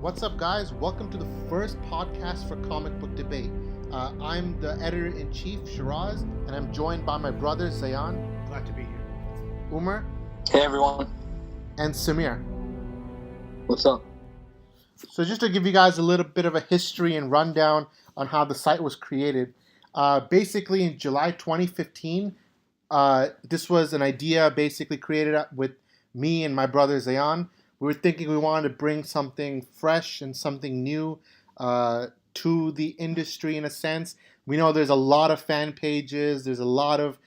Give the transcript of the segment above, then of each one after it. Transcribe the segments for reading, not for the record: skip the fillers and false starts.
What's up, guys? Welcome to the first podcast for Comic Book Debate. I'm the editor-in-chief, Sheraz, and I'm joined by my brother, Zayyan. Glad to be here. Omer. Hey, everyone. And Samir. What's up? So just to give you guys a little bit of a history and rundown on how the site was created. Basically, in July 2015, this was an idea basically created with me and my brother, Zayyan. We were thinking we wanted to bring something fresh and something new to the industry in a sense. We know there's a lot of fan pages, there's a lot of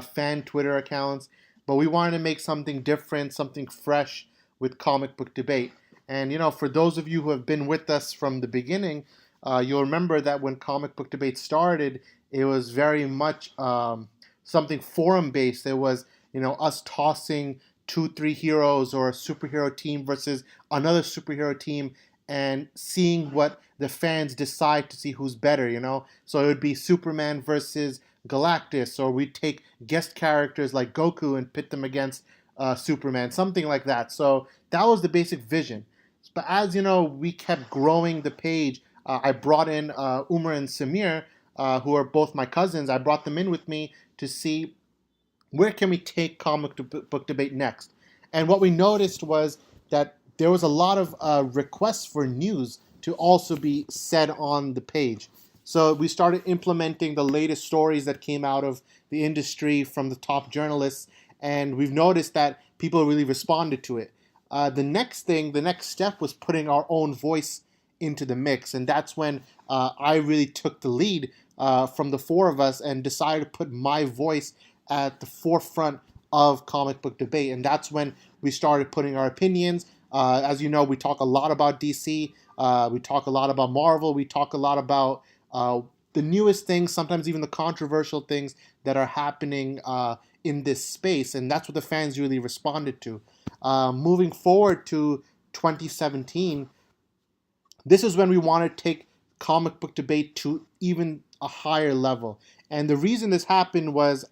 fan Twitter accounts, but we wanted to make something different, something fresh with Comic Book Debate. And, for those of you who have been with us from the beginning, you'll remember that when Comic Book Debate started, it was very much something forum-based. There was, us tossing 2-3 heroes or a superhero team versus another superhero team and seeing what the fans decide to see who's better, So it would be Superman versus Galactus, or we'd take guest characters like Goku and pit them against Superman, something like that. So that was the basic vision. But as we kept growing the page, I brought in Omer and Samir, who are both my cousins. I brought them in with me to see where can we take Comic Book Debate next. And what we noticed was that there was a lot of requests for news to also be said on the page. So we started implementing the latest stories that came out of the industry from the top journalists, and we've noticed that people really responded to it. The next step was putting our own voice into the mix, and that's when I really took the lead from the four of us and decided to put my voice at the forefront of Comic Book Debate, and that's when we started putting our opinions. As you know, we talk a lot about DC, we talk a lot about Marvel, we talk a lot about the newest things, sometimes even the controversial things that are happening in this space, and that's what the fans really responded to. Moving forward to 2017, this is when we want to take Comic Book Debate to even a higher level. And the reason this happened was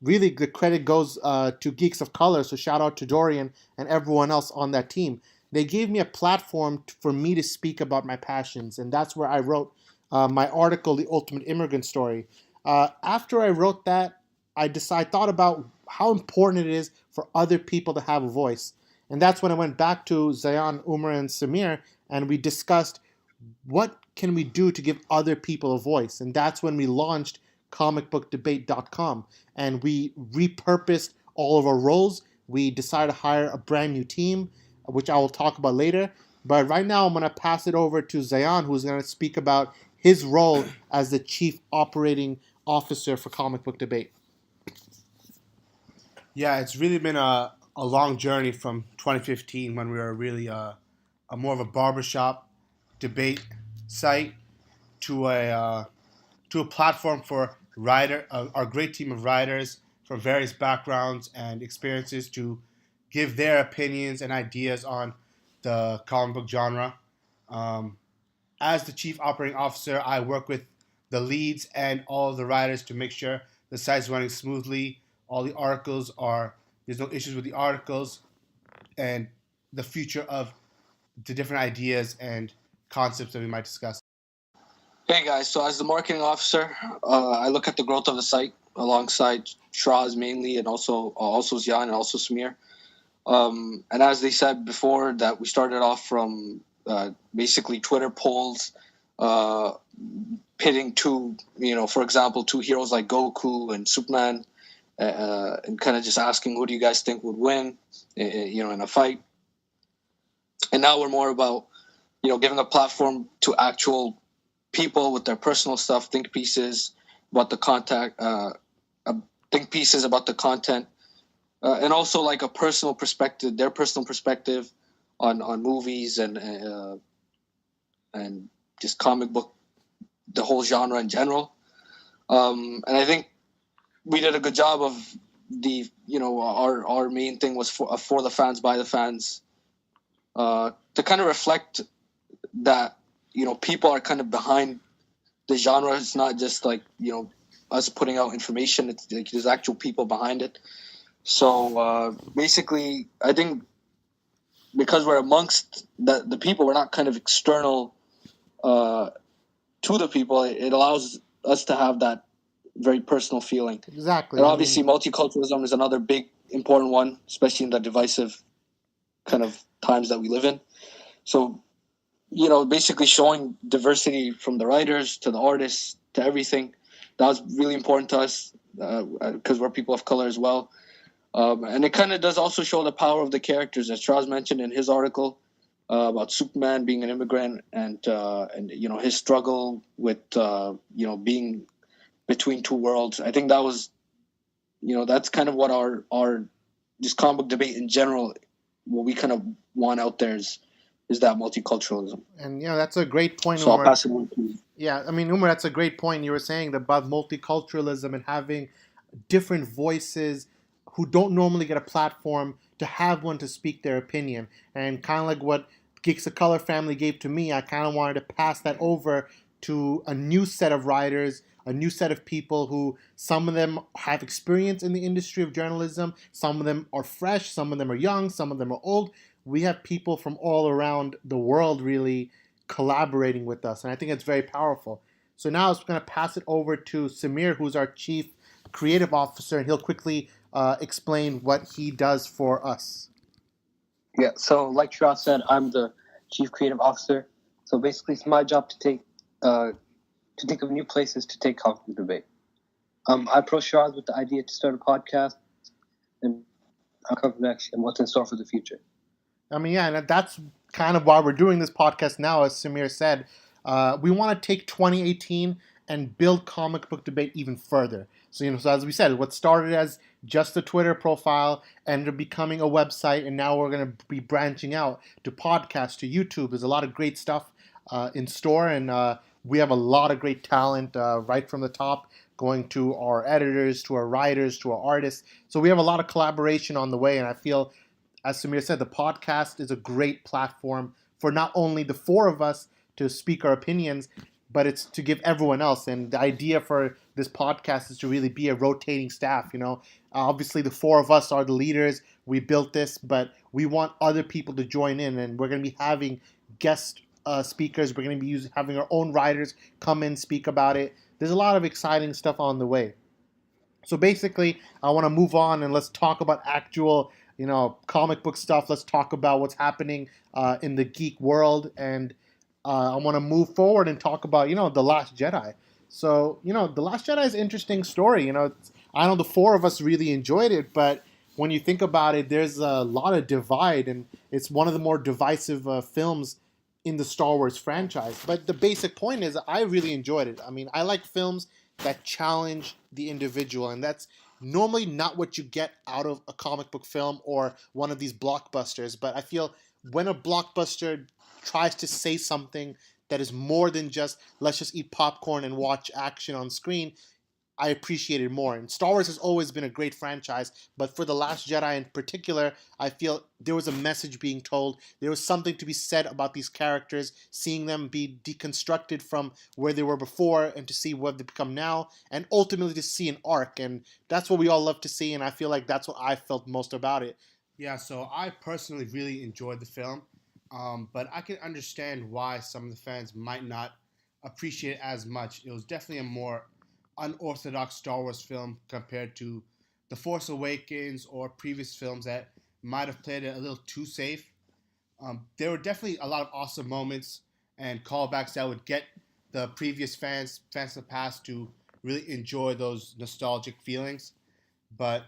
really the credit goes to Geeks of Color, so shout out to Dorian and everyone else on that team. They gave me a platform for me to speak about my passions, and that's where I wrote my article, The Ultimate Immigrant Story. After I wrote that, I thought about how important it is for other people to have a voice. And that's when I went back to Zayyan, Omer, and Samir, and we discussed what can we do to give other people a voice. And that's when we launched comicbookdebate.com, and we repurposed all of our roles. We decided to hire a brand new team, which I will talk about later. But right now I'm going to pass it over to Zayyan, who's going to speak about his role as the Chief Operating Officer for Comic Book Debate. Yeah, it's really been a long journey from 2015 when we were really a more of a barbershop debate site to a platform for our great team of writers from various backgrounds and experiences to give their opinions and ideas on the comic book genre. As the Chief Operating Officer, I work with the leads and all of the writers to make sure the site's running smoothly. All the articles there's no issues with the articles, and the future of the different ideas and concepts that we might discuss. Hey, guys. So as the marketing officer, I look at the growth of the site alongside Sheraz mainly, and also Zayyan and also Samir. And as they said before, that we started off from basically Twitter polls, pitting for example, two heroes like Goku and Superman, and kind of just asking who do you guys think would win, in a fight. And now we're more about, giving a platform to actual people with their personal stuff, think pieces about the content, and also like a personal perspective, their personal perspective on movies and just comic book, the whole genre in general. And I think we did a good job of our main thing was for the fans, by the fans, to kind of reflect that, people are kind of behind the genre. It's not just like, us putting out information. It's like there's actual people behind it. So basically, I think because we're amongst the people, we're not kind of external to the people. It allows us to have that very personal feeling. Exactly. And obviously, multiculturalism is another big important one, especially in the divisive kind of times that we live in. So, basically showing diversity from the writers to the artists to everything, that was really important to us because we're people of color as well. And it kind of does also show the power of the characters, as Sheraz mentioned in his article about Superman being an immigrant and his struggle with being between two worlds. I think that was that's kind of what our just comic book debate in general, what we kind of want out there is that multiculturalism. And that's a great point. So Umar. I'll pass it on to you. Yeah, I mean, Umar, that's a great point. You were saying about multiculturalism and having different voices who don't normally get a platform to have one to speak their opinion. And kind of like what Geeks of Color family gave to me, I kind of wanted to pass that over to a new set of writers, a new set of people who, some of them have experience in the industry of journalism, some of them are fresh, some of them are young, some of them are old. We have people from all around the world really collaborating with us, and I think it's very powerful. So now I'm going to pass it over to Samir, who's our Chief Creative Officer, and he'll quickly explain what he does for us. Yeah, so like Sheraz said, I'm the Chief Creative Officer. So basically, it's my job to think of new places to take comic book debate. I approached Sheraz with the idea to start a podcast, and I'll come next and what's in store for the future. I mean, yeah, and that's kind of why we're doing this podcast now, as Samir said. We want to take 2018 and build comic book debate even further. So, so as we said, what started as just a Twitter profile ended up becoming a website, and now we're going to be branching out to podcasts, to YouTube. There's a lot of great stuff in store, and we have a lot of great talent right from the top, going to our editors, to our writers, to our artists. So we have a lot of collaboration on the way, and I feel, as Samir said, the podcast is a great platform for not only the four of us to speak our opinions, but it's to give everyone else. And the idea for this podcast is to really be a rotating staff. Obviously the four of us are the leaders. We built this, but we want other people to join in, and we're going to be having guest speakers. We're going to be having our own writers come in, speak about it. There's a lot of exciting stuff on the way. So basically, I want to move on and let's talk about actual comic book stuff. Let's talk about what's happening in the geek world, and I want to move forward and talk about The Last Jedi. So The Last Jedi is an interesting story. I know the four of us really enjoyed it, but when you think about it, there's a lot of divide, and it's one of the more divisive films in the Star Wars franchise. But the basic point is, I really enjoyed it. I mean, I like films that challenge the individual, and that's normally not what you get out of a comic book film or one of these blockbusters. But I feel when a blockbuster tries to say something that is more than just, let's just eat popcorn and watch action on screen, I appreciate it more. And Star Wars has always been a great franchise, but for The Last Jedi in particular, I feel there was a message being told. There was something to be said about these characters, seeing them be deconstructed from where they were before and to see what they've become now, and ultimately to see an arc. And that's what we all love to see, and I feel like that's what I felt most about it. Yeah, so I personally really enjoyed the film, but I can understand why some of the fans might not appreciate it as much. It was definitely a more unorthodox Star Wars film compared to The Force Awakens or previous films that might have played it a little too safe. There were definitely a lot of awesome moments and callbacks that would get the previous fans of the past to really enjoy those nostalgic feelings. But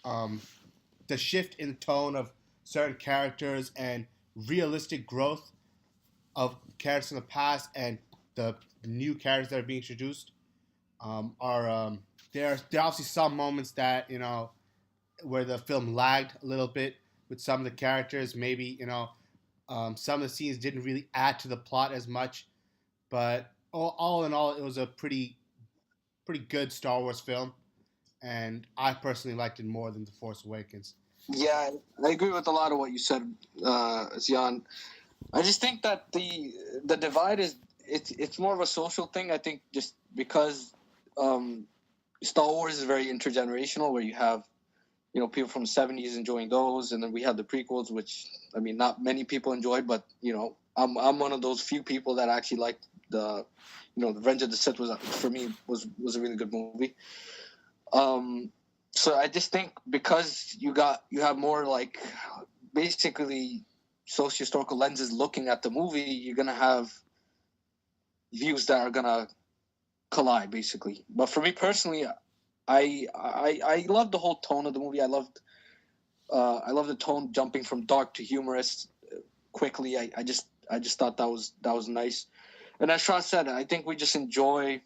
the shift in tone of certain characters and realistic growth of characters in the past and the new characters that are being introduced there are obviously some moments that where the film lagged a little bit with some of the characters. Maybe some of the scenes didn't really add to the plot as much, but all in all, it was a pretty good Star Wars film, and I personally liked it more than The Force Awakens. Yeah, I agree with a lot of what you said, Zayyan. I just think that the divide it's more of a social thing. I think just because Star Wars is very intergenerational, where you have people from the 70s enjoying those, and then we had the prequels, which I mean, not many people enjoyed, but I'm one of those few people that actually liked the Revenge of the Sith was for me was a really good movie. So I just think because you have more like basically socio-historical lenses looking at the movie, you're gonna have views that are gonna collide basically. But for me personally, I love the whole tone of the movie. I love the tone jumping from dark to humorous quickly. I just thought that was nice. And as Sheraz said, I think we just enjoy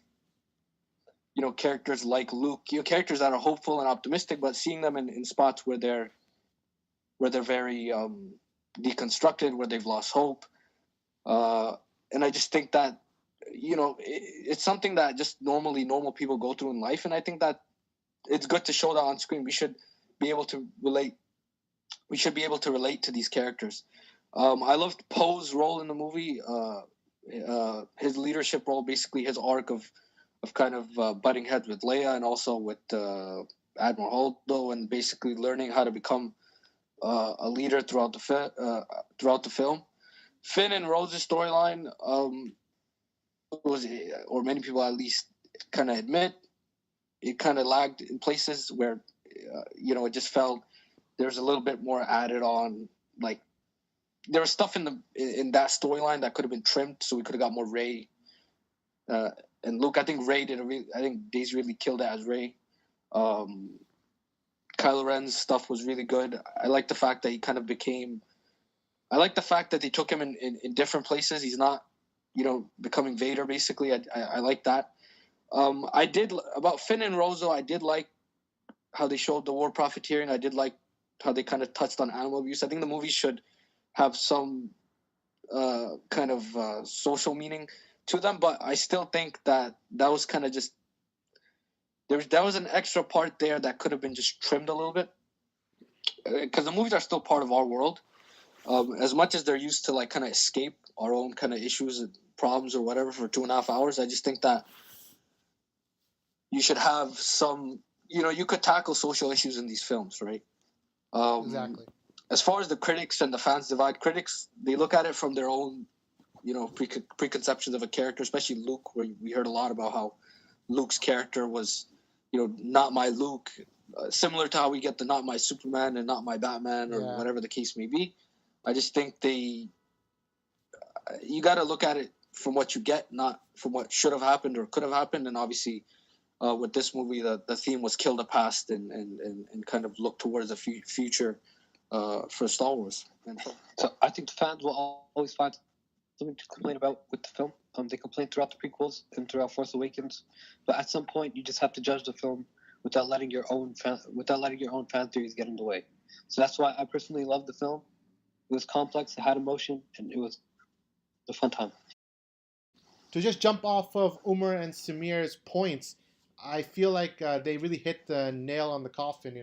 characters like Luke, characters that are hopeful and optimistic, but seeing them in spots where they're very deconstructed, where they've lost hope. And I just think that it's something that just normal people go through in life, and I think that it's good to show that on screen. We should be able to relate. We should be able to relate to these characters. I loved Poe's role in the movie. His leadership role, basically his arc of kind of butting heads with Leia and also with Admiral Holdo, and basically learning how to become a leader throughout the film. Finn and Rose's storyline was, or many people at least kind of admit, it kind of lagged in places where it just felt there's a little bit more added on. Like there was stuff in that storyline that could have been trimmed, so we could have got more Rey and Luke. I think Daisy really killed it as Rey. Kylo Ren's stuff was really good. I like the fact that he kind of became. I like the fact that they took him in different places. He's not, becoming Vader basically. I like that. I did about Finn and Rose, though. I did like how they showed the war profiteering. I did like how they kind of touched on animal abuse. I think the movie should have some kind of social meaning to them, but I still think that was kind of just that was an extra part there that could have been just trimmed a little bit, because the movies are still part of our world. As much as they're used to like kind of escape our own kind of issues and problems or whatever for 2.5 hours, I just think that you should have some, you could tackle social issues in these films, right? Exactly. As far as the critics and the fans divide, critics, they look at it from their own, preconceptions of a character, especially Luke, where we heard a lot about how Luke's character was, not my Luke, similar to how we get the not my Superman and not my Batman or whatever the case may be. I just think you got to look at it from what you get, not from what should have happened or could have happened. And obviously, with this movie, the theme was kill the past and kind of look towards the future for Star Wars. So I think the fans will always find something to complain about with the film. They complain throughout the prequels and throughout Force Awakens, but at some point you just have to judge the film without letting your own fan theories get in the way. So that's why I personally love the film. It was complex, it had emotion, and it was a fun time. To just jump off of Omer and Samir's points, I feel like they really hit the nail on the coffin.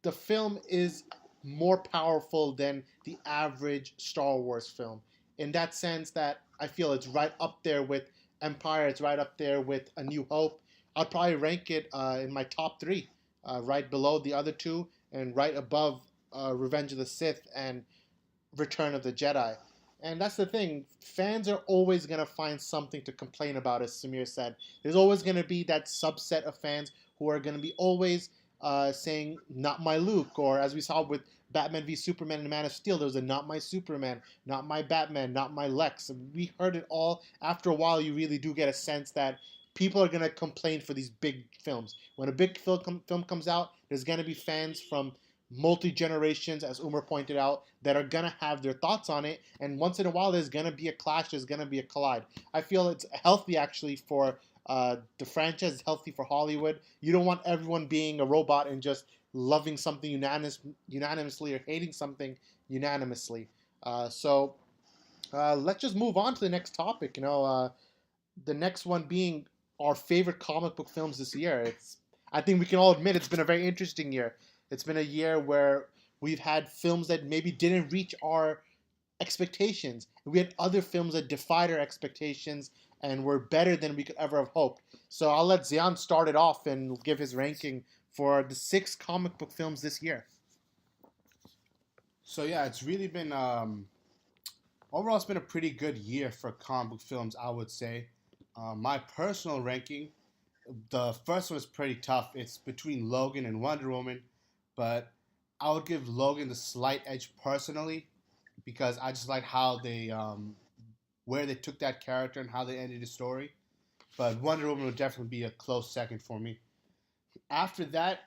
The film is more powerful than the average Star Wars film, in that sense that I feel it's right up there with Empire, it's right up there with A New Hope. I'd probably rank it in my top 3, right below the other 2, and right above Revenge of the Sith and Return of the Jedi. And that's the thing. Fans are always going to find something to complain about, as Samir said. There's always going to be that subset of fans who are going to be always saying, not my Luke, or as we saw with Batman v Superman and Man of Steel, there was a not my Superman, not my Batman, not my Lex. We heard it all. After a while, you really do get a sense that people are going to complain for these big films. When a big film comes out, there's going to be fans from multi-generations, as Omer pointed out, that are going to have their thoughts on it, and once in a while there's going to be a clash, there's going to be a collide. I feel it's healthy actually for the franchise, it's healthy for Hollywood. You don't want everyone being a robot and just loving something unanimously or hating something unanimously. So let's just move on to the next topic. The next one being our favorite comic book films this year. I think we can all admit it's been a very interesting year. It's been a year where we've had films that maybe didn't reach our expectations. We had other films that defied our expectations and were better than we could ever have hoped. So I'll let Zayyan start it off and give his ranking for the 6 comic book films this year. So yeah, it's really been overall it's been a pretty good year for comic book films, I would say. My personal ranking, the first one is pretty tough. It's between Logan and Wonder Woman, but I would give Logan the slight edge personally because I just like how they where they took that character and how they ended the story. But Wonder Woman would definitely be a close second for me. After that,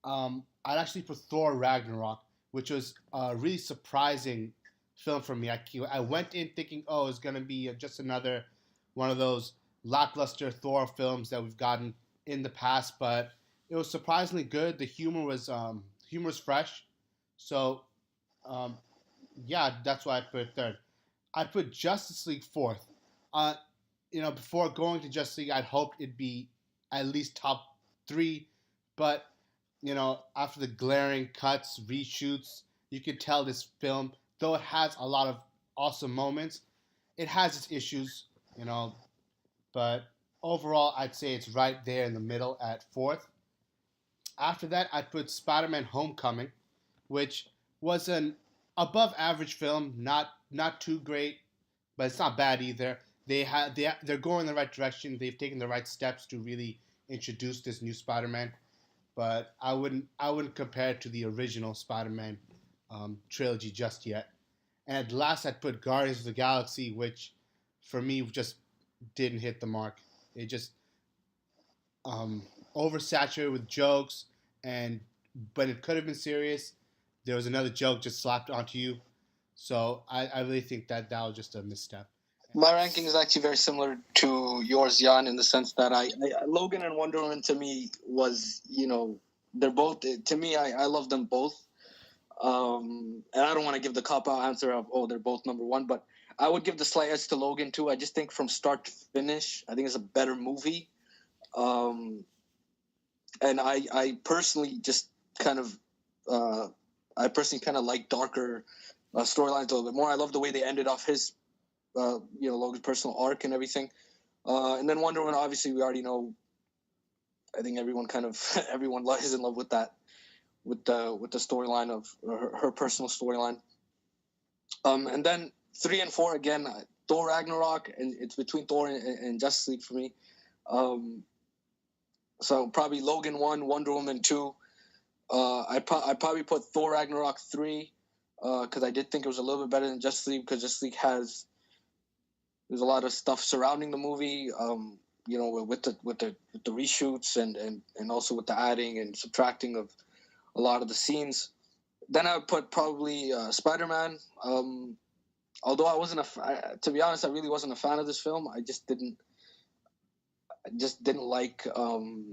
I'd actually put Thor Ragnarok, which was a really surprising film for me. I went in thinking, oh, it's going to be just another one of those lackluster Thor films that we've gotten in the past, but it was surprisingly good. The humor was fresh. So, yeah, that's why I put it third. I'd put Justice League fourth. Uh, before going to Justice League, I'd hoped it'd be at least top 3, but after the glaring cuts, reshoots, you could tell this film, though it has a lot of awesome moments, it has its issues, but overall, I'd say it's right there in the middle at 4th. After that, I'd put Spider-Man: Homecoming, which was an above average film, not too great, but it's not bad either. They're going in the right direction. They've taken the right steps to really introduce this new Spider-Man, but I wouldn't compare it to the original Spider-Man trilogy just yet. And at last, I'd put Guardians of the Galaxy, which for me just didn't hit the mark. It just oversaturated with jokes, but it could have been serious. There was another joke just slapped onto you, so I really think that was just a misstep. My ranking is actually very similar to yours, Jan, in the sense that Logan and Wonder Woman to me was, they're both, to me, I love them both. And I don't want to give the cop-out answer of, they're both number one, but I would give the slight edge to Logan too. I just think from start to finish, I think it's a better movie. And I personally just kind of, like darker storylines a little bit more. I love the way they ended off his, Logan's personal arc and everything. And then Wonder Woman, obviously, we already know. I think everyone lies in love with that, with the storyline of her personal storyline. And then 3 and 4 again, Thor Ragnarok, and it's between Thor and Justice League for me. So probably Logan 1, Wonder Woman 2. I probably put Thor Ragnarok 3 because I did think it was a little bit better than Justice League, because Justice League there's a lot of stuff surrounding the movie, with the reshoots and also with the adding and subtracting of a lot of the scenes. Then I would put probably Spider-Man. Although I wasn't to be honest, I really wasn't a fan of this film. I just didn't like the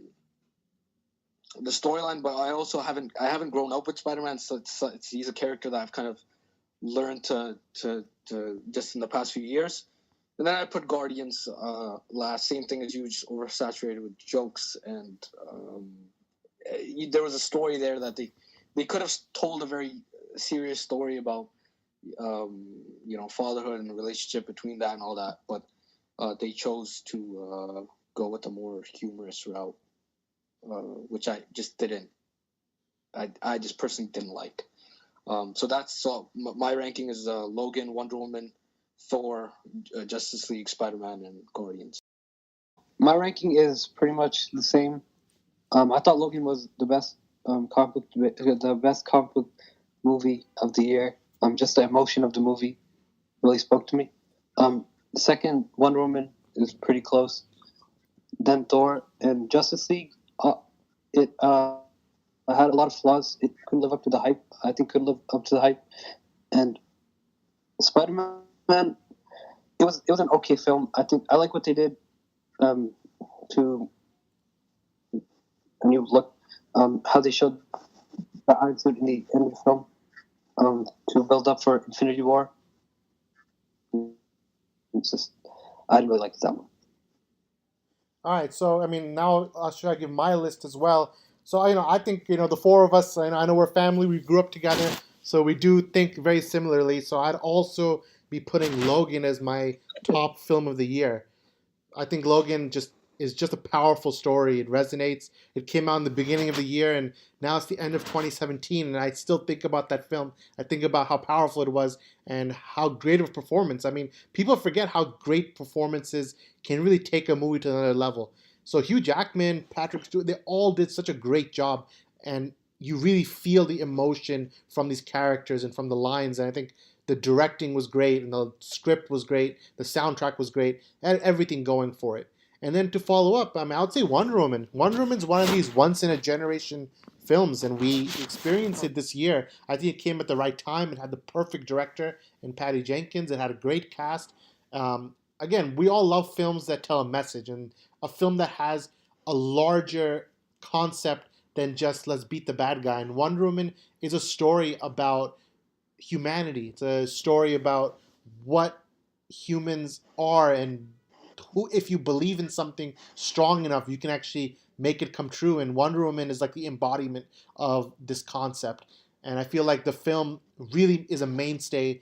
storyline. But I also haven't grown up with Spider-Man, so he's a character that I've kind of learned to just in the past few years. And then I put Guardians last. Same thing as you, just oversaturated with jokes. And there was a story there that they could have told a very serious story about, fatherhood and the relationship between that and all that. But they chose to go with a more humorous route, which I just didn't. I just personally didn't like. So my ranking is Logan, Wonder Woman, Thor, Justice League, Spider-Man, and Guardians. My ranking is pretty much the same. I thought Logan was the best the best comic book movie of the year. Just the emotion of the movie really spoke to me. The second, Wonder Woman, is pretty close. Then Thor and Justice League. It had a lot of flaws. It couldn't live up to the hype. I think couldn't live up to the hype. And Spider-Man, it was an okay film. I think I like what they did to a new look. How they showed the Iron Suit in the end of the film to build up for Infinity War. It's just, I didn't really like that one. All right, so now should I give my list as well? So I think the four of us. I know we're family. We grew up together, so we do think very similarly. So I'd also be putting Logan as my top film of the year. I think Logan just is just a powerful story. It resonates. It came out in the beginning of the year, and now it's the end of 2017, and I still think about that film. I think about how powerful it was and how great of a performance. I mean, people forget how great performances can really take a movie to another level. So Hugh Jackman, Patrick Stewart, they all did such a great job, and you really feel the emotion from these characters and from the lines. And I think the directing was great, and the script was great, the soundtrack was great, and everything going for it. And then to follow up, I mean, I would say Wonder Woman. Wonder Woman's one of these once in a generation films, and we experienced it this year. I think it came at the right time. It had the perfect director in Patty Jenkins. It had a great cast. Again, we all love films that tell a message, and a film that has a larger concept than just let's beat the bad guy. And Wonder Woman is a story about humanity. It's a story about what humans are, and who, if you believe in something strong enough, you can actually make it come true. And Wonder Woman is like the embodiment of this concept. And I feel like the film really is a mainstay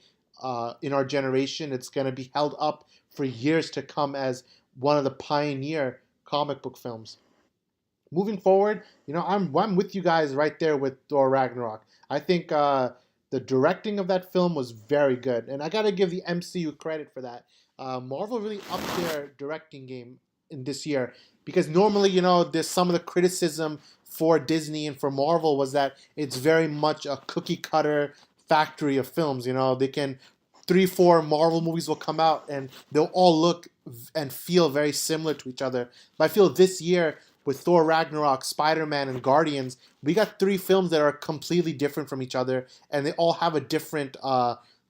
in our generation. It's going to be held up for years to come as one of the pioneer comic book films. Moving forward, I'm with you guys right there with Thor Ragnarok. I think the directing of that film was very good, and I got to give the MCU credit for that. Marvel really upped their directing game in this year, because normally, there's some of the criticism for Disney and for Marvel was that it's very much a cookie cutter factory of films. They can 3-4 Marvel movies will come out and they'll all look and feel very similar to each other. But I feel this year with Thor Ragnarok, Spider-Man, and Guardians, we got 3 films that are completely different from each other, and they all have a different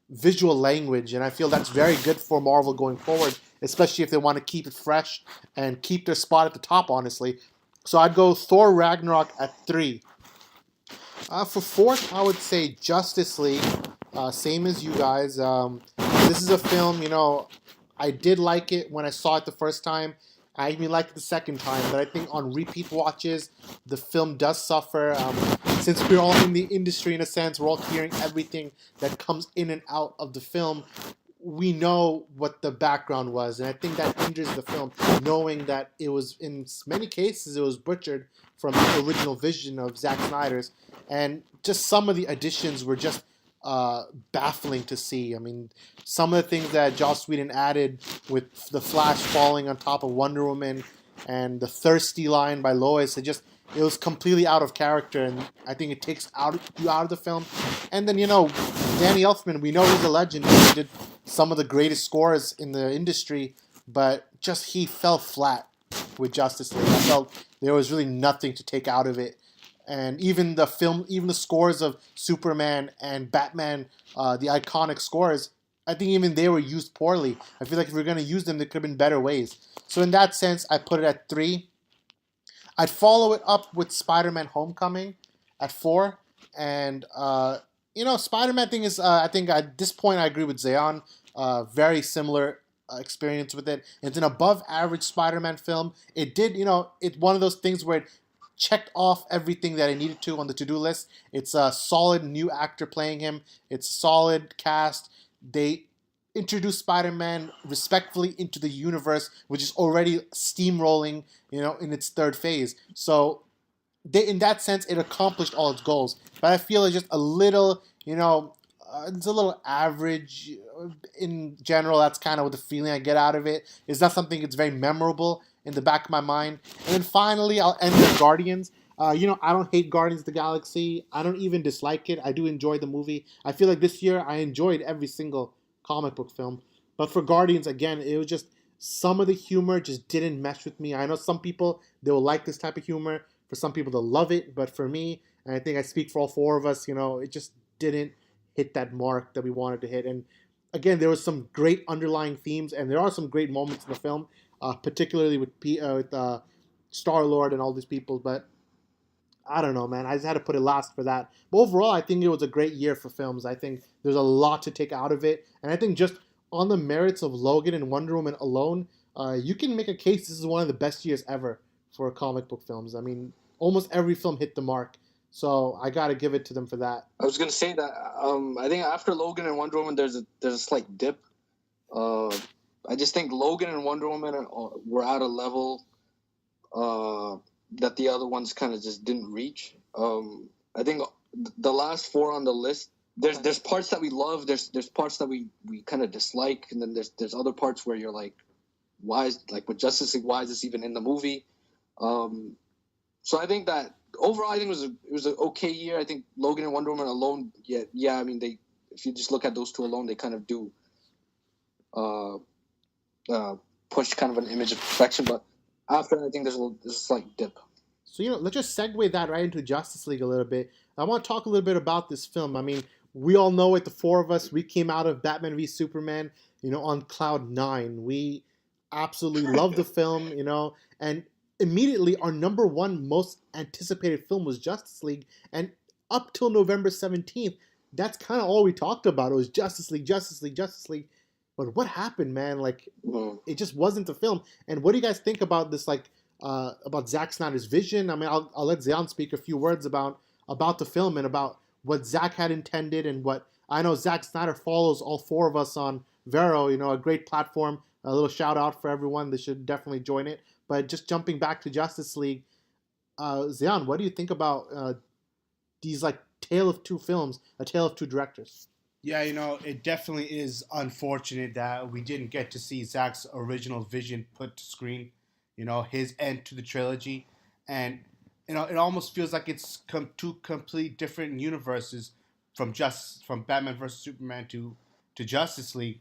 visual language, and I feel that's very good for Marvel going forward, especially if they want to keep it fresh and keep their spot at the top, honestly. So I'd go Thor Ragnarok at 3. For 4th, I would say Justice League, same as you guys. This is a film, I did like it when I saw it the first time. I even liked it the second time, but I think on repeat watches, the film does suffer. Since we're all in the industry, in a sense, we're all hearing everything that comes in and out of the film. We know what the background was, and I think that hinders the film, knowing that it was, in many cases, it was butchered from the original vision of Zack Snyder's, and just some of the additions were just baffling to see. I mean, some of the things that Joss Whedon added with the Flash falling on top of Wonder Woman and the thirsty line by Lois, it was completely out of character, and I think it takes you out of the film. And then, Danny Elfman, we know he's a legend. He did some of the greatest scores in the industry, but he fell flat with Justice League. I felt there was really nothing to take out of it. And even the scores of Superman and Batman, the iconic scores, I think even they were used poorly. I feel like if we are going to use them, there could have been better ways. So in that sense, I put it at 3. I'd follow it up with Spider-Man Homecoming at 4. And, Spider-Man thing is, I think at this point I agree with Zayyan. Very similar experience with it. It's an above-average Spider-Man film. It did, it's one of those things where it checked off everything that I needed to on the to-do list. It's a solid new actor playing him. It's solid cast. They introduced Spider-Man respectfully into the universe, which is already steamrolling, in its 3rd phase. So in that sense, it accomplished all its goals. But I feel it's just a little, it's a little average in general. That's kind of what the feeling I get out of it. It's not something that's very memorable in the back of my mind. And then finally, I'll end with Guardians. I don't hate Guardians of the Galaxy. I don't even dislike it. I do enjoy the movie. I feel like this year I enjoyed every single comic book film. But for Guardians, again, it was just some of the humor just didn't mesh with me. I know some people, they will like this type of humor. For some people, they'll love it. But for me, and I think I speak for all 4 of us, it just didn't hit that mark that we wanted to hit. And again, there was some great underlying themes, and there are some great moments in the film, particularly with Star-Lord and all these people. But I don't know, man. I just had to put it last for that. But overall, I think it was a great year for films. I think there's a lot to take out of it. And I think just on the merits of Logan and Wonder Woman alone, you can make a case this is one of the best years ever for comic book films. I mean, almost every film hit the mark. So I got to give it to them for that. I was going to say that I think after Logan and Wonder Woman, there's a slight dip. I just think Logan and Wonder Woman were at a level that the other ones kind of just didn't reach. I think the last four on the list, there's parts that we love, there's parts that we kind of dislike, and then there's other parts where you're like, why is, like with Justice League, why is this even in the movie? So I think that overall, I think it was an okay year. I think Logan and Wonder Woman alone, I mean, if you just look at those two alone, they kind of do push kind of an image of perfection. But after, I think there's a slight dip. So, let's just segue that right into Justice League a little bit. I want to talk a little bit about this film. I mean, we all know it, the four of us, we came out of Batman v Superman, on cloud 9. We absolutely love the film, and immediately our number one most anticipated film was Justice League, and up till November 17th, that's kind of all we talked about. It was Justice League, Justice League, Justice League. But what happened, man? Like, it just wasn't the film. And what do you guys think about this, like, about Zack Snyder's vision? I mean, I'll let Zayyan speak a few words about the film and about what Zack had intended, and what I know Zack Snyder follows all four of us on Vero, a great platform. A little shout out for everyone. They should definitely join it. But just jumping back to Justice League, Zayyan, what do you think about these, like, tale of two films, a tale of two directors? Yeah, it definitely is unfortunate that we didn't get to see Zack's original vision put to screen, his end to the trilogy. And, it almost feels like it's two complete different universes from Batman vs. Superman to Justice League.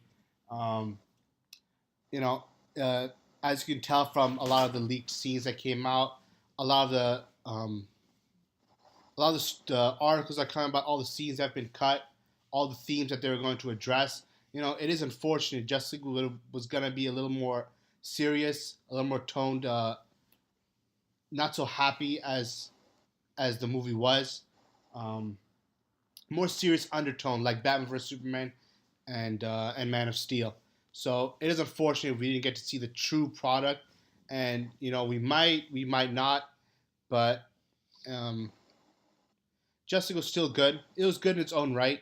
As you can tell from a lot of the leaked scenes that came out, a lot of the articles that come about all the scenes that have been cut, all the themes that they were going to address. It is unfortunate. Justice League was going to be a little more serious, a little more toned, not so happy as the movie was. More serious undertone, like Batman vs. Superman and Man of Steel. So it is unfortunate we didn't get to see the true product, and we might not, but Justice League was still good. It was good in its own right,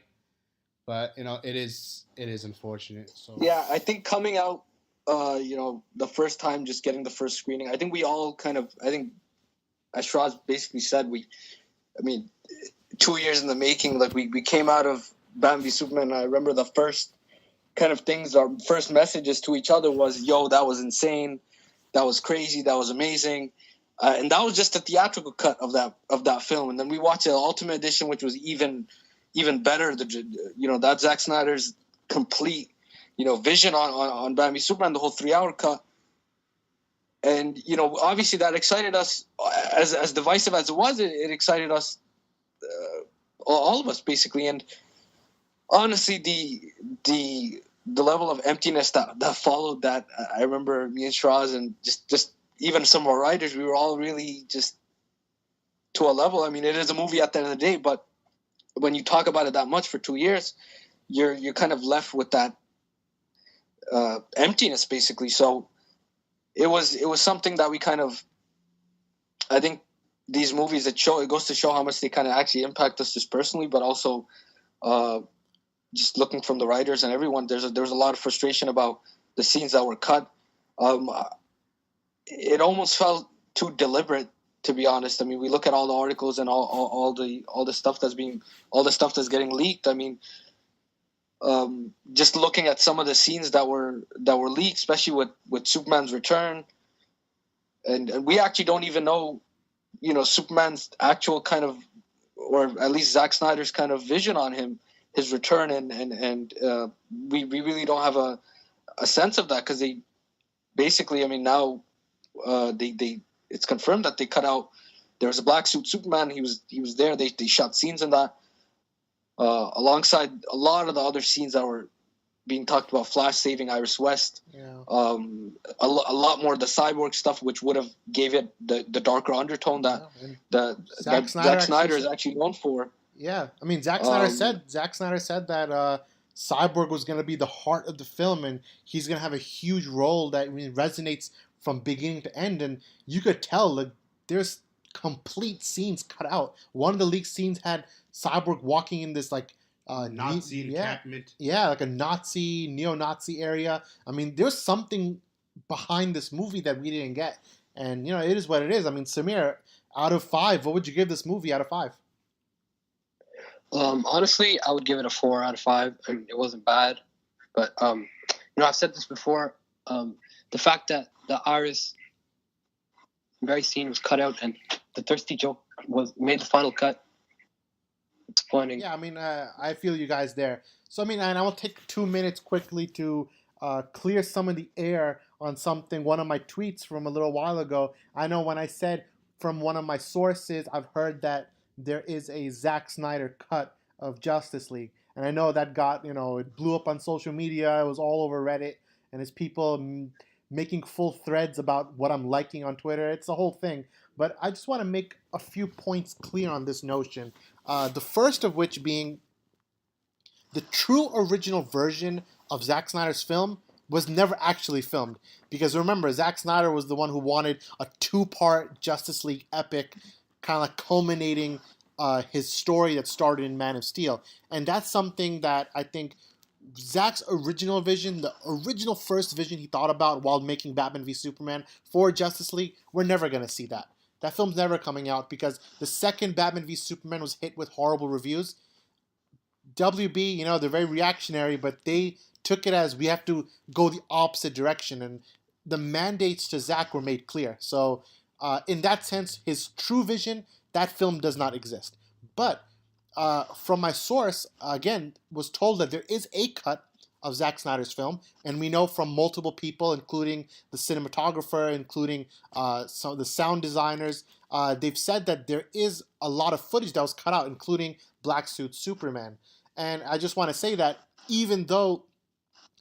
but it is unfortunate. So yeah, I think coming out, the first time, just getting the first screening, I think we all as Sheraz basically said, 2 years in the making. Like we came out of Batman v Superman, and I remember the first kind of things, our first messages to each other was, yo, that was insane, that was crazy, that was amazing. And that was just a theatrical cut of that film. And then we watched the Ultimate Edition, which was even better. That's Zack Snyder's complete, vision on Batman v Superman, the whole 3-hour cut. And, obviously that excited us, as divisive as it was, it excited us, all of us basically. And honestly, the level of emptiness that followed that, I remember me and Sheraz and just even some of our writers, we were all really just to a level. I mean, it is a movie at the end of the day, but when you talk about it that much for 2 years, you're kind of left with that emptiness, basically. So it was something that we kind of, I think these movies it goes to show how much they kind of actually impact us just personally, but also just looking from the writers and everyone, there was a lot of frustration about the scenes that were cut. It almost felt too deliberate, to be honest. I mean, we look at all the articles and all the stuff that's getting leaked. I mean, just looking at some of the scenes that were leaked, especially with Superman's return, and we actually don't even know, Superman's actual kind of, or at least Zack Snyder's kind of vision on him, his return, and we really don't have a sense of that, because they basically, I mean, now they it's confirmed that they cut out. There was a black suit Superman. He was there. They shot scenes in that alongside a lot of the other scenes that were being talked about. Flash saving Iris West. Yeah. A lot more of the cyborg stuff, which would have gave it the darker undertone that Zack Snyder is actually known for. Yeah, I mean, Zack Snyder said that Cyborg was going to be the heart of the film, and he's going to have a huge role that resonates from beginning to end. And you could tell, like, there's complete scenes cut out. One of the leaked scenes had Cyborg walking in this like Nazi encampment. Yeah, like a neo-Nazi area. I mean, there's something behind this movie that we didn't get. And it is what it is. I mean, Samir, out of 5, what would you give this movie out of 5? Honestly, I would give it a 4 out of 5. I mean, it wasn't bad, but I've said this before. The fact that the Iris very scene was cut out and the thirsty joke was made the final cut. Disappointing. Yeah, I mean, I feel you guys there. So, I mean, and I will take 2 minutes quickly to clear some of the air on something, one of my tweets from a little while ago. I know when I said from one of my sources, I've heard that there is a Zack Snyder cut of Justice League. And I know that got, it blew up on social media. It was all over Reddit. And it's people making full threads about what I'm liking on Twitter. It's the whole thing. But I just want to make a few points clear on this notion. The first of which being the true original version of Zack Snyder's film was never actually filmed. Because remember, Zack Snyder was the one who wanted a 2-part Justice League epic, kind of culminating his story that started in Man of Steel. And that's something that I think Zack's original vision, the original first vision he thought about while making Batman v Superman for Justice League, we're never going to see that. That film's never coming out because the second Batman v Superman was hit with horrible reviews. WB, they're very reactionary, but they took it as we have to go the opposite direction, and the mandates to Zack were made clear. So, in that sense, his true vision, that film does not exist. But from my source, again, was told that there is a cut of Zack Snyder's film, and we know from multiple people, including the cinematographer, including some of the sound designers, they've said that there is a lot of footage that was cut out, including Black Suit Superman. And I just want to say that even though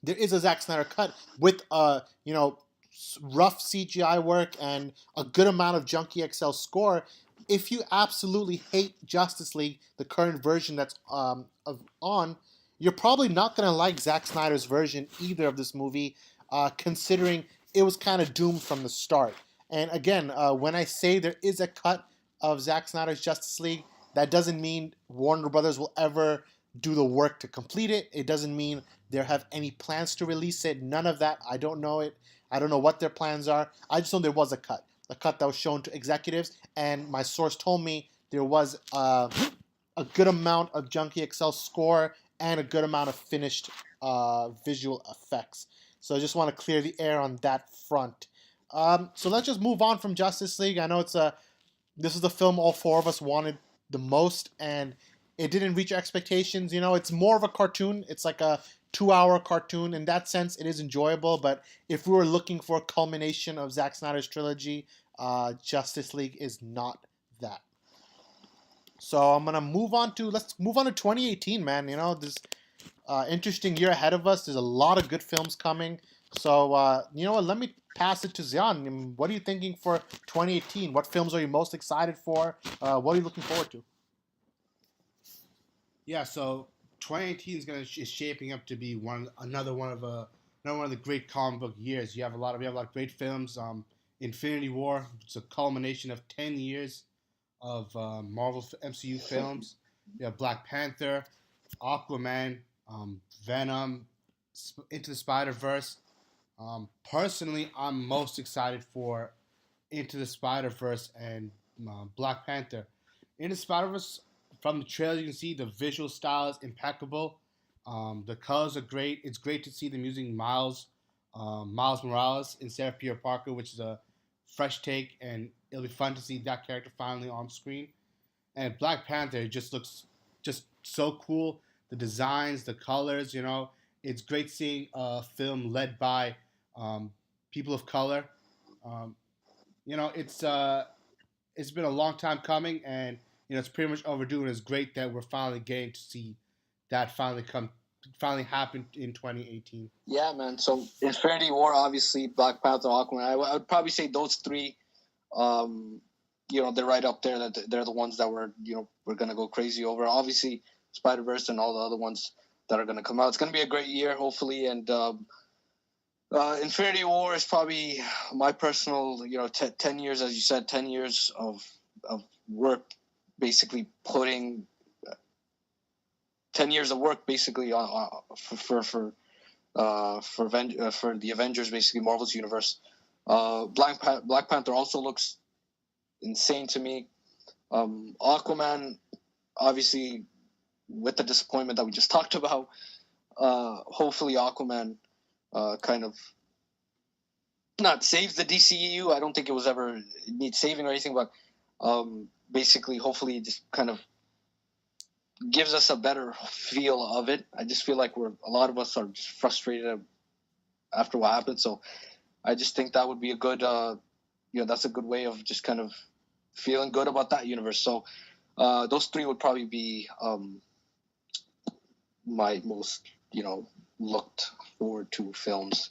there is a Zack Snyder cut with rough CGI work and a good amount of Junkie XL score, if you absolutely hate Justice League, the current version that's on, you're probably not going to like Zack Snyder's version either of this movie, considering it was kind of doomed from the start. And again, when I say there is a cut of Zack Snyder's Justice League, that doesn't mean Warner Brothers will ever do the work to complete it. It doesn't mean they have any plans to release it. None of that. I don't know it. I don't know what their plans are. I just know there was a cut that was shown to executives, and my source told me there was a good amount of Junkie XL score and a good amount of finished visual effects. So I just want to clear the air on that front. So let's just move on from Justice League. I know this is the film all 4 of us wanted the most, and it didn't reach expectations. It's more of a cartoon. It's like a 2-hour cartoon. In that sense, it is enjoyable. But if we were looking for a culmination of Zack Snyder's trilogy, Justice League is not that. So I'm gonna let's move on to 2018, man. This interesting year ahead of us. There's a lot of good films coming. So you know what? Let me pass it to Zayyan. What are you thinking for 2018? What films are you most excited for? What are you looking forward to? Yeah, so 2018 is shaping up to be another one of the great comic book years. We have a lot of great films. Infinity War, it's a culmination of 10 years of Marvel MCU films. You have Black Panther, Aquaman, Venom, Into the Spider-Verse. Personally, I'm most excited for Into the Spider-Verse and Black Panther. Into the Spider-Verse, from the trailer you can see the visual style is impeccable. The colors are great. It's great to see them using Miles Morales instead of Peter Parker, which is a fresh take, and it'll be fun to see that character finally on screen. And Black Panther just looks just so cool. The designs, the colors, it's great seeing a film led by people of color. It's been a long time coming, and it's pretty much overdue, and it's great that we're finally getting to see that finally happen in 2018. Yeah, man. So Infinity War, obviously, Black Panther, Aquaman. I would probably say those 3. They're right up there. That they're the ones that we're gonna go crazy over. Obviously, Spider-Verse and all the other ones that are gonna come out. It's gonna be a great year, hopefully. And Infinity War is probably my personal, 10 years, as you said, 10 years of work, basically putting 10 years of work basically for the Avengers, basically Marvel's universe. Black Panther also looks insane to me. Aquaman, obviously, with the disappointment that we just talked about, hopefully Aquaman kind of not saves the DCEU. I don't think it was ever need saving or anything, but basically, hopefully, just kind of gives us a better feel of it. I just feel like a lot of us are just frustrated after what happened. So I just think that would be a good, that's a good way of just kind of feeling good about that universe. So those three would probably be my most, looked forward to films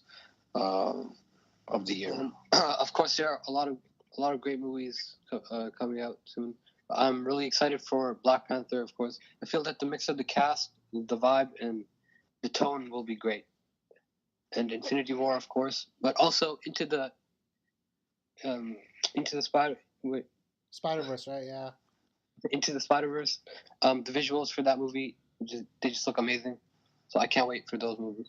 of the year. Of course, there are a lot of great movies coming out soon. I'm really excited for Black Panther, of course. I feel that the mix of the cast, the vibe, and the tone will be great. And Infinity War, of course, but also into the Spider-Verse, right? Yeah. Into the Spider-Verse. The visuals for that movie, they just look amazing. So I can't wait for those movies.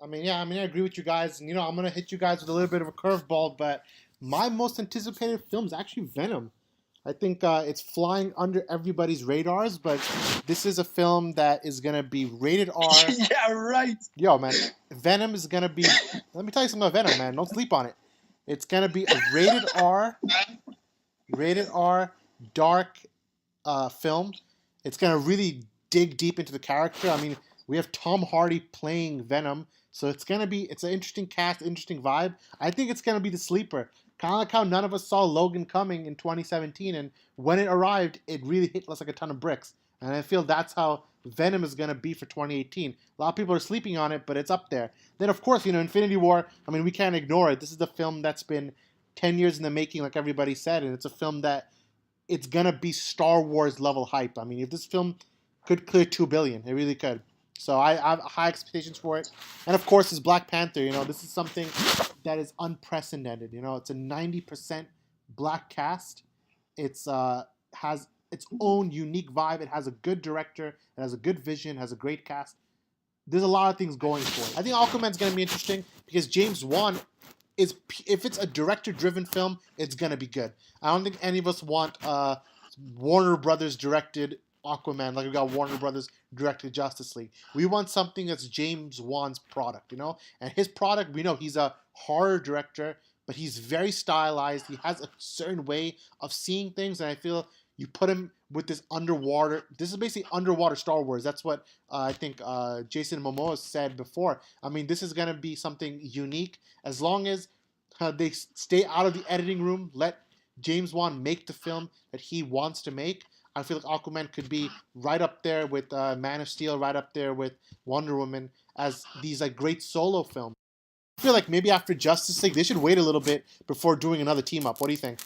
I agree with you guys. And, I'm going to hit you guys with a little bit of a curveball, but my most anticipated film is actually Venom. I think it's flying under everybody's radars, but this is a film that is going to be rated R. Yeah, right. Yo, man, Venom is going to be... Let me tell you something about Venom, man. Don't sleep on it. It's going to be a rated R, dark film. It's going to really dig deep into the character. We have Tom Hardy playing Venom, so it's an interesting cast, interesting vibe. I think it's going to be the sleeper. Kind of like how none of us saw Logan coming in 2017, and when it arrived, it really hit us like a ton of bricks. And I feel that's how Venom is going to be for 2018. A lot of people are sleeping on it, but it's up there. Then, of course, Infinity War, we can't ignore it. This is the film that's been 10 years in the making, like everybody said, and it's a film that it's going to be Star Wars level hype. If this film could clear $2 billion, it really could. So I have high expectations for it. And of course, it's Black Panther. This is something that is unprecedented. It's a 90% black cast. It's has its own unique vibe. It has a good director. It has a good vision. It has a great cast. There's a lot of things going for it. I think Aquaman's going to be interesting because James Wan if it's a director-driven film, it's going to be good. I don't think any of us want Warner Brothers directed Aquaman, like we got Warner Brothers directed Justice League. We want something that's James Wan's product, And his product, we know he's a horror director, but he's very stylized. He has a certain way of seeing things, and I feel you put him with this underwater. This is basically underwater Star Wars. That's what I think Jason Momoa said before. This is going to be something unique as long as they stay out of the editing room, let James Wan make the film that he wants to make. I feel like Aquaman could be right up there with Man of Steel, right up there with Wonder Woman as these great solo films. I feel like maybe after Justice League, they should wait a little bit before doing another team up. What do you think?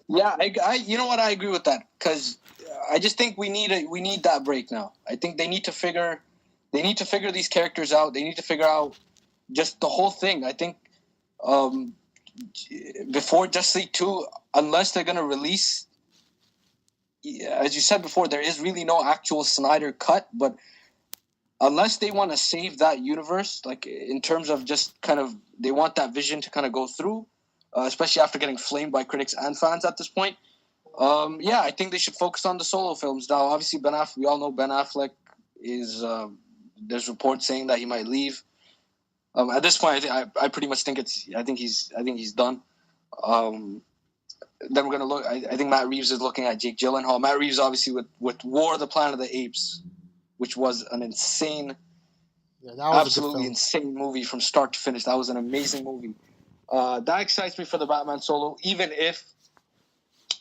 Yeah, I agree with that because I just think we need that break now. I think they need to figure these characters out. They need to figure out just the whole thing. I think before Justice League 2, unless they're going to release, as you said before, there is really no actual Snyder cut, but unless they want to save that universe, like in terms of just kind of, they want that vision to kind of go through, especially after getting flamed by critics and fans at this point. I think they should focus on the solo films. Now, obviously, we all know Ben Affleck is, there's reports saying that he might leave. At this point, I pretty much think I think he's done. Then we're gonna look. I think Matt Reeves is looking at Jake Gyllenhaal. Matt Reeves, obviously, with War of the Planet of the Apes, which was an insane, absolutely insane movie from start to finish. That was an amazing movie. That excites me for the Batman solo, even if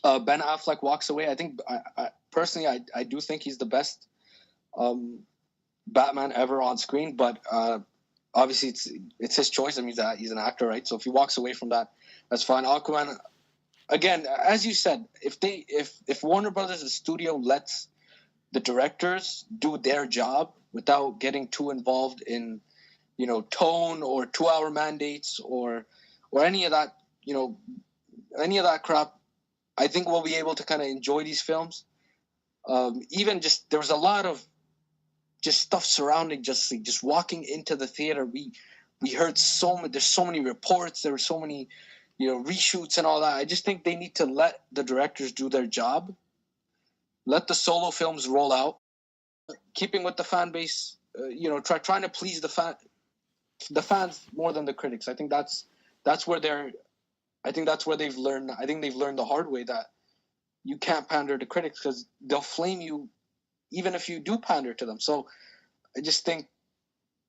Ben Affleck walks away. I think, personally, I do think he's the best Batman ever on screen, but obviously it's his choice. He's an actor, right? So if he walks away from that, that's fine. Aquaman, again, as you said, if Warner Brothers, the studio, lets the directors do their job without getting too involved in, tone or 2-hour mandates or any of that, any of that crap, I think we'll be able to kind of enjoy these films. Even just, there was a lot of just stuff surrounding Justice League. Just walking into the theater, we heard there's so many reports, there were so many, reshoots and all that. I just think they need to let the directors do their job, let the solo films roll out, keeping with the fan base, trying to please the fans more than the critics. I think that's where they've learned. I think they've learned the hard way that you can't pander to critics because they'll flame you even if you do pander to them. So I just think,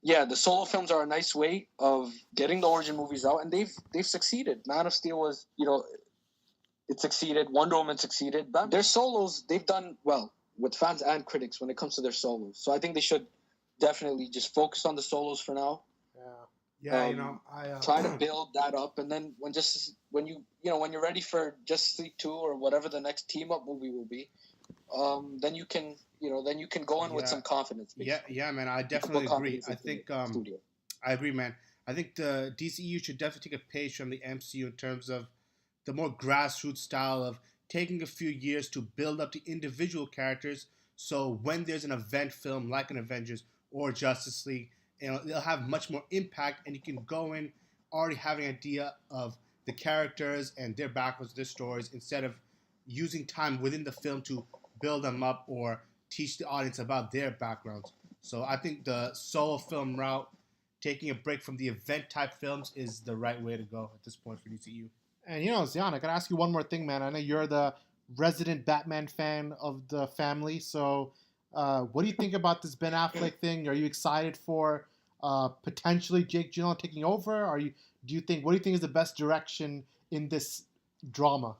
the solo films are a nice way of getting the origin movies out, and they've succeeded. Man of Steel was, it succeeded. Wonder Woman succeeded. But their solos, they've done well with fans and critics when it comes to their solos. So I think they should definitely just focus on the solos for now. Yeah, try to build that up, and then when you're ready for Justice League 2 or whatever the next team up movie will be, then you can go in with some confidence. Basically. Yeah, man. I definitely agree. I think I agree, man. I think the DCU should definitely take a page from the MCU in terms of the more grassroots style of taking a few years to build up the individual characters. So when there's an event film like an Avengers or Justice League, they'll have much more impact, and you can go in already having an idea of the characters and their backgrounds, their stories, instead of using time within the film to build them up or teach the audience about their backgrounds. So I think the solo film route, taking a break from the event type films, is the right way to go at this point for DCU. And Zayyan, I gotta ask you one more thing, man. I know you're the resident Batman fan of the family, so what do you think about this Ben Affleck thing? Are you excited for potentially Jake Gyllenhaal taking over? What do you think is the best direction in this drama?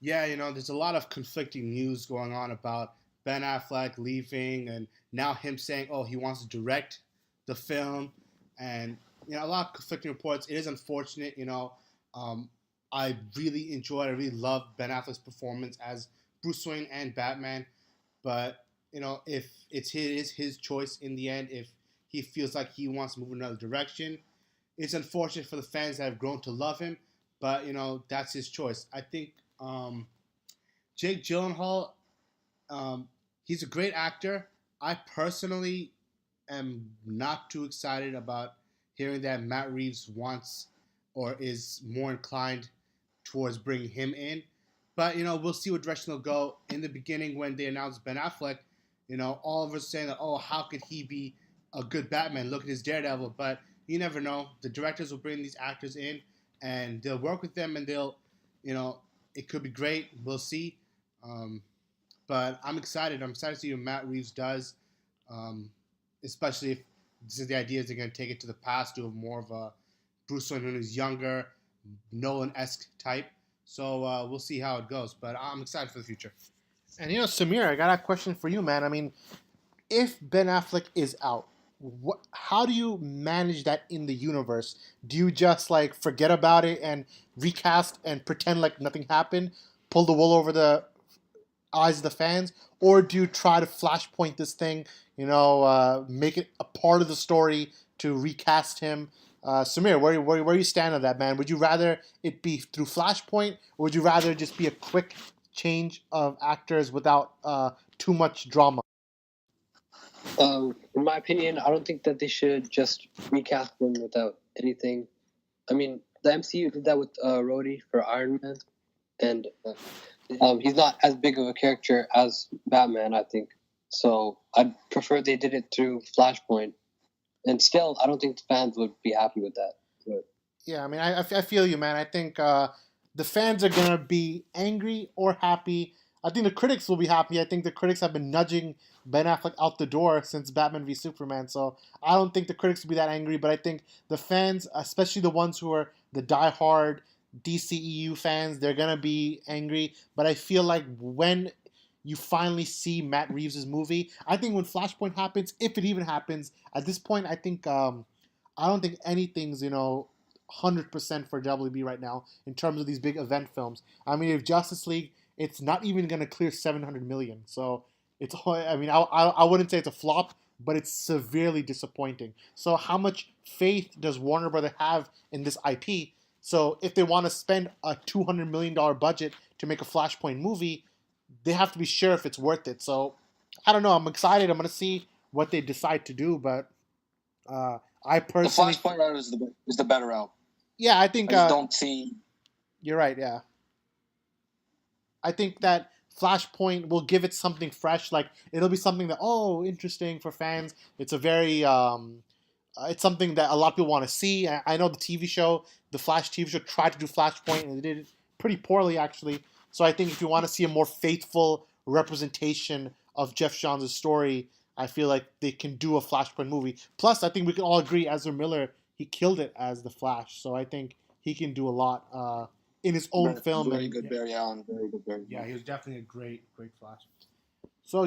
Yeah, there's a lot of conflicting news going on about Ben Affleck leaving, and now him saying, oh, he wants to direct the film, and a lot of conflicting reports. It is unfortunate, I really loved Ben Affleck's performance as Bruce Wayne and Batman, but if it is his choice in the end, if he feels like he wants to move in another direction, it's unfortunate for the fans that have grown to love him, but that's his choice. I think Jake Gyllenhaal, he's a great actor. I personally am not too excited about hearing that Matt Reeves wants or is more inclined towards bringing him in. But, we'll see what direction they'll go. In the beginning, when they announced Ben Affleck, all of us saying that, oh, how could he be a good Batman? Look at his Daredevil. But you never know. The directors will bring these actors in, and they'll work with them, and they'll, it could be great. We'll see. But I'm excited. I'm excited to see what Matt Reeves does, especially if this is the idea is they're going to take it to the past, do more of a Bruce Wayne who's younger, Nolan-esque type. So we'll see how it goes. But I'm excited for the future. And Samir, I got a question for you, man. I mean, if Ben Affleck is out, how do you manage that in the universe? Do you just forget about it and recast and pretend like nothing happened, pull the wool over the eyes of the fans, or do you try to flashpoint this thing, make it a part of the story to recast him? Samir, where you stand on that, man? Would you rather it be through Flashpoint, or would you rather just be a quick change of actors without too much drama? In my opinion, I don't think that they should just recast him without anything. I mean, the MCU did that with Rhodey for Iron Man, and he's not as big of a character as Batman, I think. So I'd prefer they did it through Flashpoint. And still, I don't think the fans would be happy with that. But yeah, I mean, I feel you, man. I think the fans are going to be angry or happy. I think the critics will be happy. I think the critics have been nudging Ben Affleck out the door since Batman v Superman. So I don't think the critics will be that angry. But I think the fans, especially the ones who are the diehard DCEU fans, they're going to be angry. But I feel like when you finally see Matt Reeves' movie, I think when Flashpoint happens, if it even happens, at this point, I think I don't think anything's 100% for WB right now in terms of these big event films. I mean, if Justice League, it's not even going to clear 700 million, so it's. I mean, I wouldn't say it's a flop, but it's severely disappointing. So how much faith does Warner Brother have in this IP? So if they want to spend a $200 million budget to make a Flashpoint movie, they have to be sure if it's worth it. So I don't know. I'm excited. I'm going to see what they decide to do, but I The personally, Flashpoint route is the better route. yeah, I think I just don't see. you're right. Yeah, I think that Flashpoint will give it something fresh. Like it'll be something that interesting for fans. It's a very it's something that a lot of people want to see. I know the TV show, the Flash TV show, tried to do Flashpoint and they did it pretty poorly actually. So I think if you want to see a more faithful representation of Jeff Johns' story, I feel like they can do a Flashpoint movie. Plus, I think we can all agree Ezra Miller, he killed it as the Flash. So I think he can do a lot in his own film. Very good Barry Allen. Very good Barry. Yeah, he was definitely a great Flash. So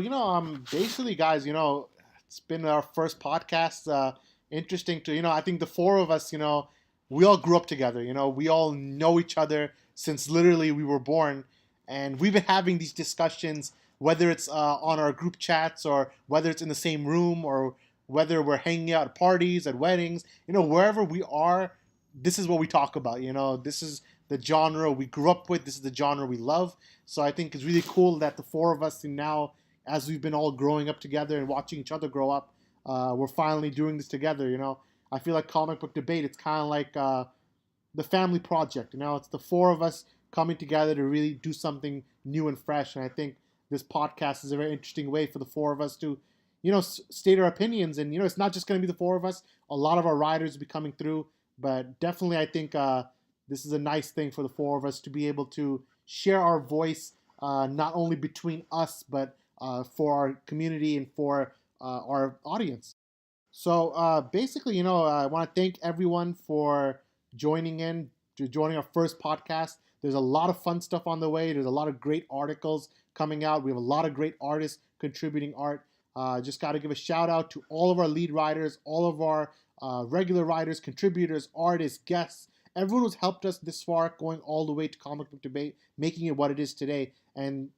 basically, guys, it's been our first podcast. Interesting to I think the four of us, we all grew up together. We all know each other since literally we were born, and we've been having these discussions, whether it's on our group chats or whether it's in the same room or whether we're hanging out at parties, at weddings, wherever we are. This is what we talk about. This is the genre we grew up with. This is the genre we love. So I think it's really cool that the four of us now, as we've been all growing up together and watching each other grow up, we're finally doing this together. I feel like Comic Book Debate, it's kind of like the family project. It's the four of us coming together to really do something new and fresh. And I think this podcast is a very interesting way for the four of us to, state our opinions. And, it's not just going to be the four of us. A lot of our writers will be coming through. But definitely I think this is a nice thing for the four of us to be able to share our voice, not only between us, but for our community and for our audience. So basically, I want to thank everyone for joining our first podcast. There's a lot of fun stuff on the way. There's a lot of great articles coming out. We have a lot of great artists contributing art. Just got to give a shout out to all of our lead writers, all of our regular writers, contributors, artists, guests, everyone who's helped us this far, going all the way to Comic Book Debate, making it what it is today. And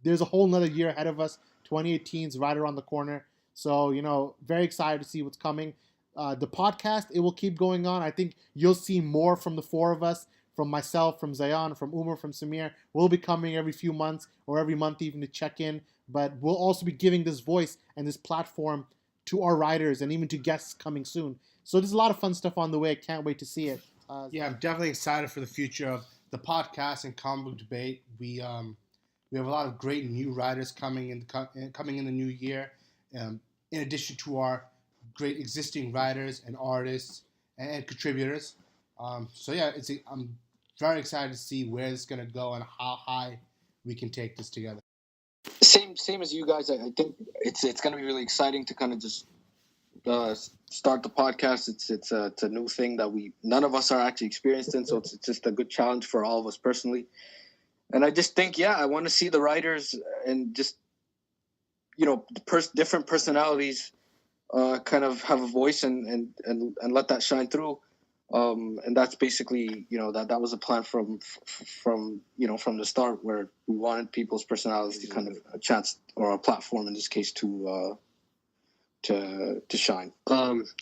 there's a whole nother year ahead of us. 2018 is right around the corner. So, very excited to see what's coming. The podcast, it will keep going on. I think you'll see more from the four of us, from myself, from Zayyan, from Omer, from Samir. We'll be coming every few months or every month even to check in. But we'll also be giving this voice and this platform to our writers and even to guests coming soon. So there's a lot of fun stuff on the way. I can't wait to see it. Yeah, I'm definitely excited for the future of the podcast and Comic Book Debate. We have a lot of great new writers coming in the new year. In addition to our great existing writers and artists and contributors. I'm very excited to see where it's going to go and how high we can take this together. Same as you guys. I think it's going to be really exciting to kind of just start the podcast. It's a new thing that none of us are actually experienced in, so it's just a good challenge for all of us personally. And I just think, I want to see the writers and just different personalities kind of have a voice and let that shine through. And that's basically, that was a plan from the start, where we wanted people's personalities to kind of a chance or a platform in this case to shine.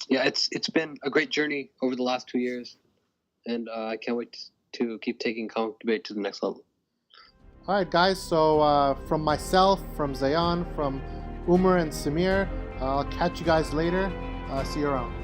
It's been a great journey over the last 2 years, and I can't wait to keep taking Comic Debate to the next level. All right, guys. So from myself, from Zayyan, from Omer and Samir, I'll catch you guys later. See you around.